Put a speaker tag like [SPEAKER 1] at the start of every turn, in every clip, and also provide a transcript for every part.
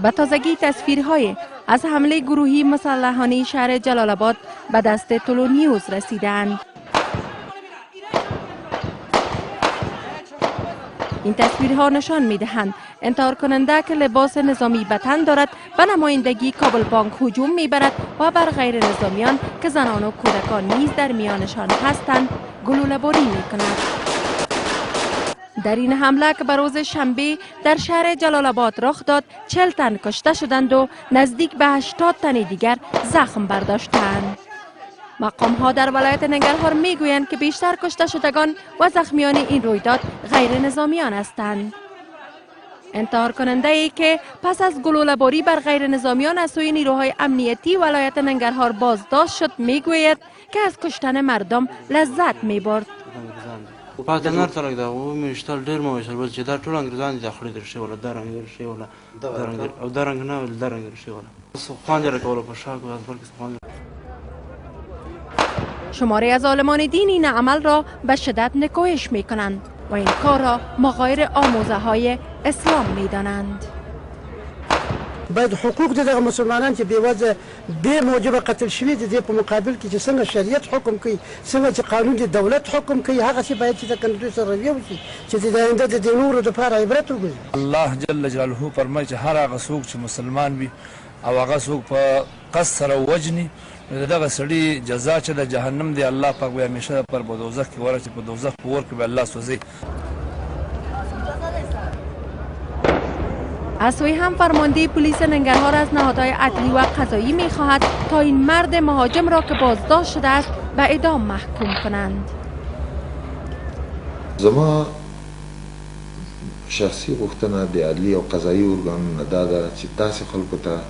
[SPEAKER 1] به تازگی تصویرهای از حمله گروهی مسلحانه شهر جلال آباد به دست طلوع نیوز رسیدند. این تصویرها نشان می‌دهند انتحار کننده که لباس نظامی به تن دارد به نمایندگی کابل بانک هجوم می‌برد و بر غیر نظامیان که زنان و کودکان نیز در میانشان هستند گلوله‌باری می‌کند. در این حمله که به روز شنبه در شهر جلال آباد رخ داد 40 تن کشته شدند و نزدیک به 80 تن دیگر زخم برداشتند. مقام‌ها در ولایت ننگرهار می‌گویند که بیشتر کشته شدگان و زخمیان این رویداد غیر نظامیان هستند. انتحار کننده ای که پس از گلوله‌باری بر غیر نظامیان از سوی نیروهای امنیتی ولایت ننگرهار بازداشت شد میگوید که از کشتن مردم لذت می‌برد.
[SPEAKER 2] پس در نر ترک دا و میشتل ډیر مو وشل بل چې دا ټول انګریزان داخلي در شي ولا درنګ در شي ولا درنګ او درنګ نه ول درنګ در شي ولا خوان در کوله په شاک و از بلکې خوان.
[SPEAKER 1] شماری از عالمان دین این عمل را به شدت نکوهش می کنند و این کار را مغایر آموزه های اسلام می دانند.
[SPEAKER 3] باید حقوق دغه مسلمانان چې بېوزله بې موجبه قتل شوي د دې په مقابل کې چې څنګه شریعت حکم کوي څنګه چې قانون د دولت حکم کوي هغسې باید چې د کنټرول سره رویه وشي چې د آینده د دې نورو دپاره عبرت وګرځي.
[SPEAKER 4] الله جل جلاله فرمایي چې هر هغه څوک چې مسلمان وي او هغه څوک په قصد سره ووجني نو د دغه سړي جزا چې د جهنم دی الله پاک به همیشه پر په دوزخ کې ورچې په دوزخ په اور کې به الله سوځي.
[SPEAKER 1] از سوی هم فرمانده پلیس ننگرهار از نهادهای عدلی و قضایی می خواهد تا این مرد مهاجم را که بازداشت شده است به اعدام محکوم کنند.
[SPEAKER 5] زما شخصي غوښتنه د عدلي او قضایي ارګانونو دا ده چې داسې خلکو ته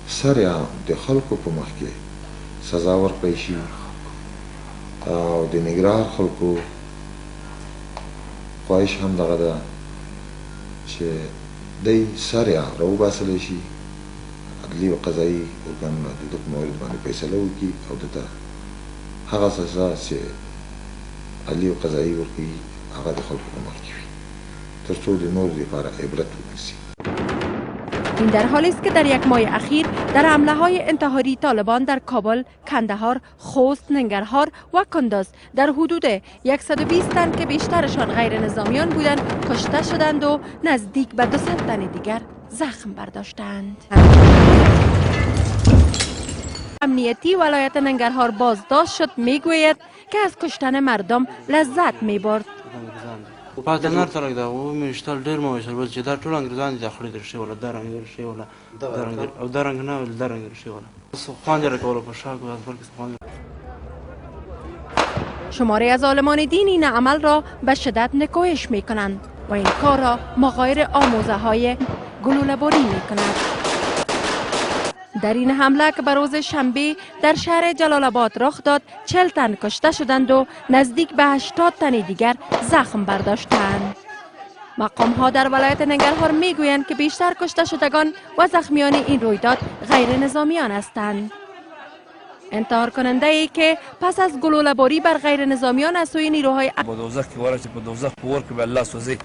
[SPEAKER 5] سرعام د خلکو په مخ کې سزا ورکړی شي او د ننګرهار خلکو خواهش هم دغه ده چې دی سرعام راوباسلی شي عدلي او قضایي ارګانونه د ده په مورد باندې فیصله وکړي او ده ته هغه سزا چې عدلي او قضایي ورکوي هغه د خلکو په مخ کې وي تر څو د نورو لپاره عبرت وګرځي.
[SPEAKER 1] این در حالی است که در یک ماه اخیر در حمله های انتحاری طالبان در کابل، کندهار، خوست، ننگرهار و کندز در حدود 120 تن که بیشترشان غیر نظامیان بودند کشته شدند و نزدیک به 200 تن دیگر زخم برداشتند. امنیتی ولایت ننگرهار بازداشت شد میگوید که از کشتن مردم لذت میبرد.
[SPEAKER 2] پس در نر ترک دا و میشتل ډیر مو وشل بل چې دا ټول انګریزان داخلي در شي ولا درنګ در شي ولا درنګ او درنګ نه ول درنګ در شي ولا خوان در کوله په شاک و از بلکې خوان.
[SPEAKER 1] شماری از عالمان دین این عمل را به شدت نکوهش می کنند و این کار را مغایر آموزه های گلوله‌باری می کنند. در این حمله که به روز شنبه در شهر جلال آباد رخ داد 40 تن کشته شدند و نزدیک به 80 تن دیگر زخم برداشتند. مقام‌ها در ولایت ننگرهار می‌گویند که بیشتر کشته شدگان و زخمیان این رویداد غیر نظامیان هستند. انتحار کننده ای که پس از گلوله‌باری بر غیر نظامیان از سوی نیروهای
[SPEAKER 4] په دوزخ کې ورچې په دوزخ په اور کې به الله سوځي.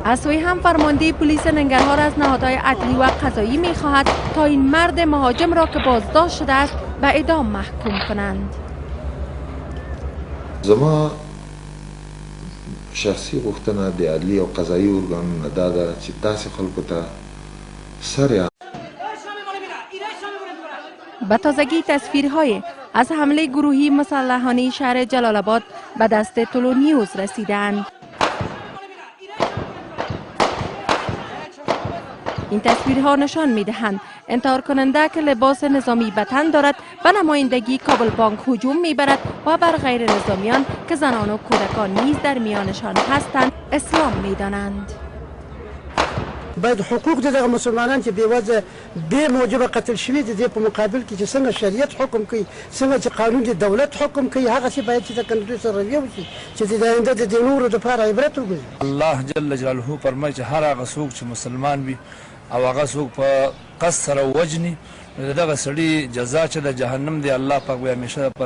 [SPEAKER 1] از سوی هم فرمانده پلیس ننگرهار از نهادهای عدلی و قضایی می خواهد تا این مرد مهاجم را که بازداشت شده است به اعدام محکوم کنند.
[SPEAKER 5] زما شخصي غوښتنه د عدلي او قضایي ارګانونو دا ده چې داسې خلکو ته سرعام.
[SPEAKER 1] به تازگی تصویرهای از حمله گروهی مسلحانه شهر جلال آباد به دست طلوع نیوز رسیدند. این تصویرها نشان می‌دهند انتحار کننده که لباس نظامی به تن دارد به نمایندگی کابل بانک هجوم می‌برد و بر غیر نظامیان که زنان و کودکان نیز در میانشان هستند اسلام می‌دانند.
[SPEAKER 3] باید حقوق دغه مسلمانان چې بېوزله بې موجبه قتل شوي د دې په مقابل کې چې څنګه شریعت حکم کوي څنګه چې قانون د دولت حکم کوي هغسې باید چې د کنټرول سره رویه وشي چې د آینده د دې نورو دپاره عبرت وګرځي.
[SPEAKER 4] الله جل جلاله فرمایي چې هر هغه څوک چې مسلمان وي او هغه څوک په قصد سره ووجني نو د دغه سړي جزا چې د جهنم دی الله پاک به همیشه پر